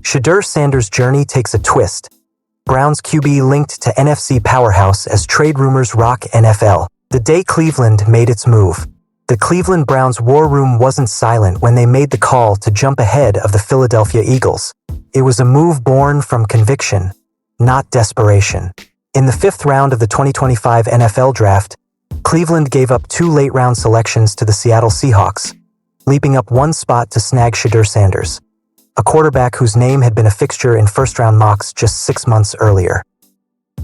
Shedeur Sanders' journey takes a twist. Browns QB linked to NFC Powerhouse as trade rumors rock NFL. The day Cleveland made its move. The Cleveland Browns' war room wasn't silent when they made the call to jump ahead of the Philadelphia Eagles. It was a move born from conviction, not desperation. In the 5th round of the 2025 NFL Draft, Cleveland gave up 2 late-round selections to the Seattle Seahawks, leaping up 1 spot to snag Shedeur Sanders, a quarterback whose name had been a fixture in first-round mocks just 6 months earlier.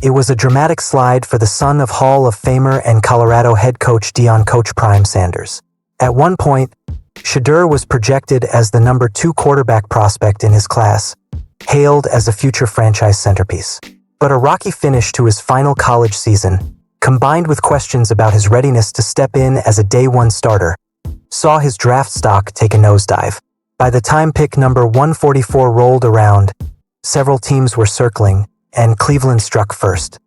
It was a dramatic slide for the son of Hall of Famer and Colorado head coach Deion Coach Prime Sanders. At one point, Shedeur was projected as the number 2 quarterback prospect in his class, hailed as a future franchise centerpiece. But a rocky finish to his final college season, combined with questions about his readiness to step in as a day 1 starter, saw his draft stock take a nosedive. By the time pick number 144 rolled around, several teams were circling, and Cleveland struck first.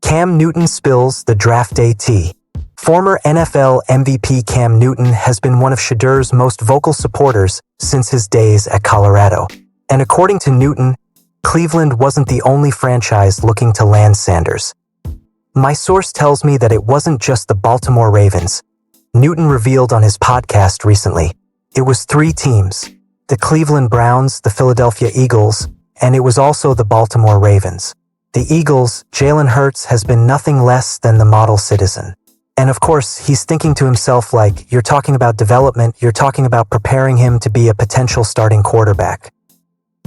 Cam Newton spills the draft day tea. Former NFL MVP Cam Newton has been one of Shedeur's most vocal supporters since his days at Colorado. And according to Newton, Cleveland wasn't the only franchise looking to land Sanders. My source tells me that it wasn't just the Baltimore Ravens. Newton revealed on his podcast recently. It was 3 teams: the Cleveland Browns, the Philadelphia Eagles, and it was also the Baltimore Ravens. The Eagles, Jalen Hurts has been nothing less than the model citizen. And of course, he's thinking to himself like, you're talking about development, you're talking about preparing him to be a potential starting quarterback.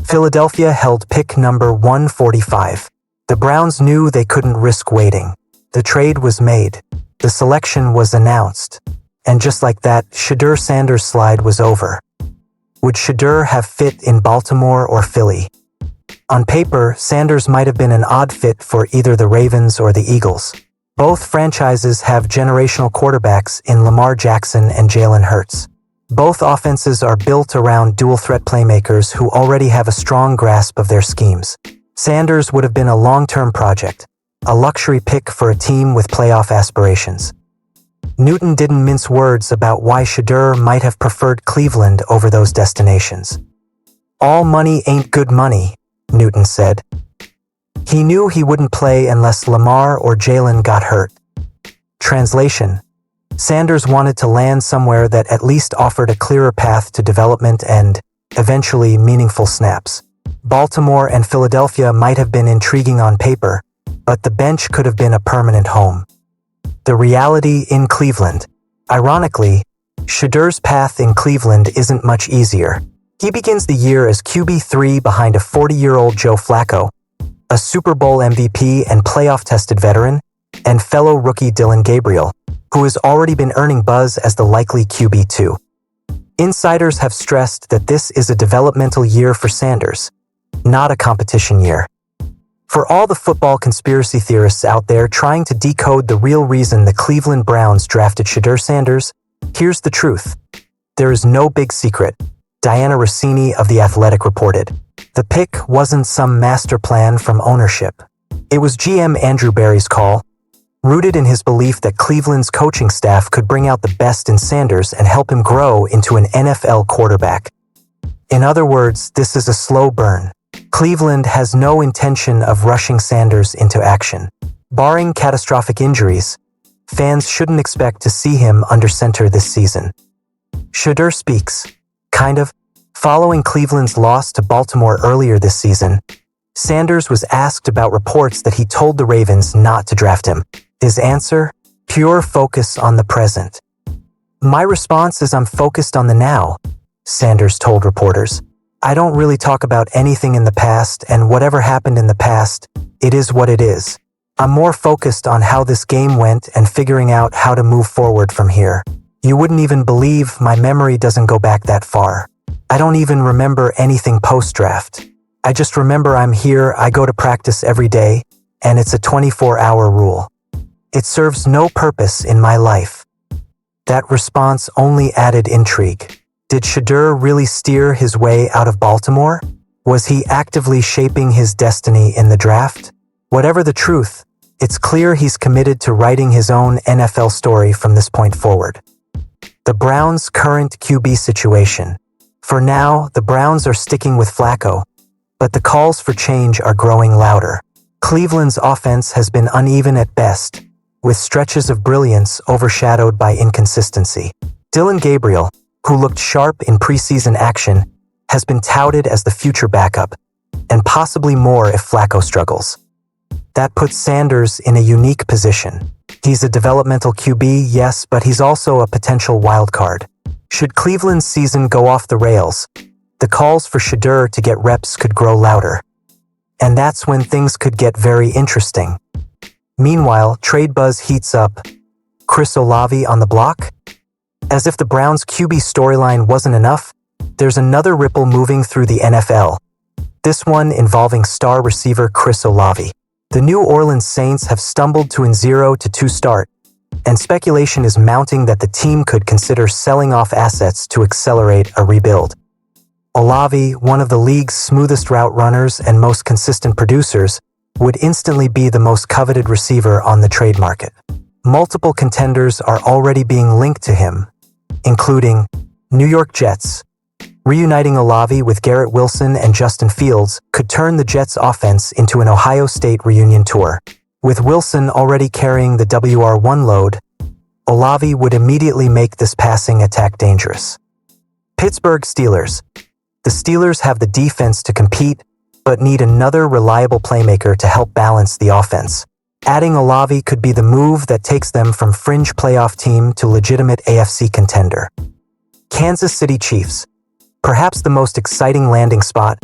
Philadelphia held pick number 145. The Browns knew they couldn't risk waiting. The trade was made. The selection was announced. And just like that, Shedeur Sanders' slide was over. Would Shedeur have fit in Baltimore or Philly? On paper, Sanders might have been an odd fit for either the Ravens or the Eagles. Both franchises have generational quarterbacks in Lamar Jackson and Jalen Hurts. Both offenses are built around dual-threat playmakers who already have a strong grasp of their schemes. Sanders would have been a long-term project, a luxury pick for a team with playoff aspirations. Newton didn't mince words about why Shedeur might have preferred Cleveland over those destinations. All money ain't good money, Newton said. He knew he wouldn't play unless Lamar or Jalen got hurt. Translation: Sanders wanted to land somewhere that at least offered a clearer path to development and, eventually, meaningful snaps. Baltimore and Philadelphia might have been intriguing on paper, but the bench could have been a permanent home. The reality in Cleveland. Ironically, Shedeur's path in Cleveland isn't much easier. He begins the year as QB3 behind a 40-year-old Joe Flacco, a Super Bowl MVP and playoff-tested veteran, and fellow rookie Dylan Gabriel, who has already been earning buzz as the likely QB2. Insiders have stressed that this is a developmental year for Sanders, not a competition year. For all the football conspiracy theorists out there trying to decode the real reason the Cleveland Browns drafted Shedeur Sanders, here's the truth. There is no big secret. Diana Rossini of The Athletic reported. The pick wasn't some master plan from ownership. It was GM Andrew Berry's call, rooted in his belief that Cleveland's coaching staff could bring out the best in Sanders and help him grow into an NFL quarterback. In other words, this is a slow burn. Cleveland has no intention of rushing Sanders into action. Barring catastrophic injuries, fans shouldn't expect to see him under center this season. Shedeur speaks. Kind of. Following Cleveland's loss to Baltimore earlier this season, Sanders was asked about reports that he told the Ravens not to draft him. His answer? Pure focus on the present. My response is I'm focused on the now, Sanders told reporters. I don't really talk about anything in the past, and whatever happened in the past, it is what it is. I'm more focused on how this game went and figuring out how to move forward from here. You wouldn't even believe my memory doesn't go back that far. I don't even remember anything post-draft. I just remember I'm here, I go to practice every day, and it's a 24-hour rule. It serves no purpose in my life. That response only added intrigue. Did Shedeur really steer his way out of Baltimore? Was he actively shaping his destiny in the draft? Whatever the truth, it's clear he's committed to writing his own NFL story from this point forward. The Browns' current QB situation. For now, the Browns are sticking with Flacco, But the calls for change are growing louder. Cleveland's offense has been uneven at best, with stretches of brilliance overshadowed by inconsistency. Dillon Gabriel, who looked sharp in preseason action, has been touted as the future backup, and possibly more if Flacco struggles. That puts Sanders in a unique position. He's a developmental QB, yes, but he's also a potential wild card. Should Cleveland's season go off the rails, the calls for Shedeur to get reps could grow louder. And that's when things could get very interesting. Meanwhile, trade buzz heats up. Chris Olave on the block? As if the Browns' QB storyline wasn't enough, there's another ripple moving through the NFL. This one involving star receiver Chris Olave. The New Orleans Saints have stumbled to a 0-2 start, and speculation is mounting that the team could consider selling off assets to accelerate a rebuild. Olave, one of the league's smoothest route runners and most consistent producers, would instantly be the most coveted receiver on the trade market. Multiple contenders are already being linked to him, including New York Jets. Reuniting Olave with Garrett Wilson and Justin Fields could turn the Jets' offense into an Ohio State reunion tour. With Wilson already carrying the WR1 load, Olave would immediately make this passing attack dangerous. Pittsburgh Steelers. The Steelers have the defense to compete, but need another reliable playmaker to help balance the offense. Adding Olave could be the move that takes them from fringe playoff team to legitimate AFC contender. Kansas City Chiefs. Perhaps the most exciting landing spot,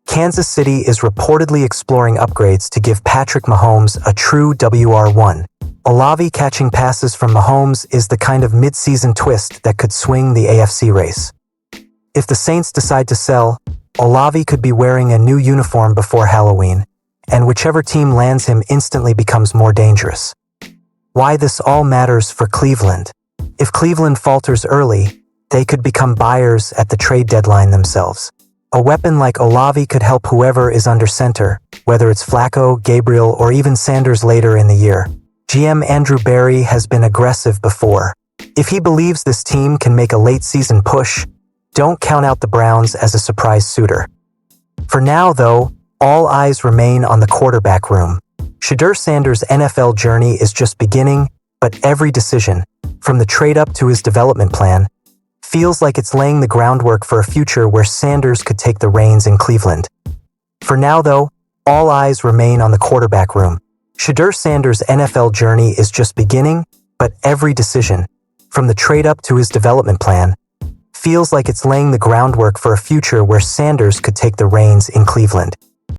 Kansas City is reportedly exploring upgrades to give Patrick Mahomes a true WR1. Olave catching passes from Mahomes is the kind of mid-season twist that could swing the AFC race. If the Saints decide to sell, Olave could be wearing a new uniform before Halloween, and whichever team lands him instantly becomes more dangerous. Why this all matters for Cleveland. If Cleveland falters early, they could become buyers at the trade deadline themselves. A weapon like Olave could help whoever is under center, whether it's Flacco, Gabriel, or even Sanders later in the year. GM Andrew Berry has been aggressive before. If he believes this team can make a late-season push, don't count out the Browns as a surprise suitor. For now, though, all eyes remain on the quarterback room. Shedeur Sanders' NFL journey is just beginning, but every decision, from the trade-up to his development plan, feels like it's laying the groundwork for a future where Sanders could take the reins in Cleveland. For now, though, all eyes remain on the quarterback room. Shedeur Sanders' NFL journey is just beginning, but every decision, from the trade-up to his development plan, feels like it's laying the groundwork for a future where Sanders could take the reins in Cleveland.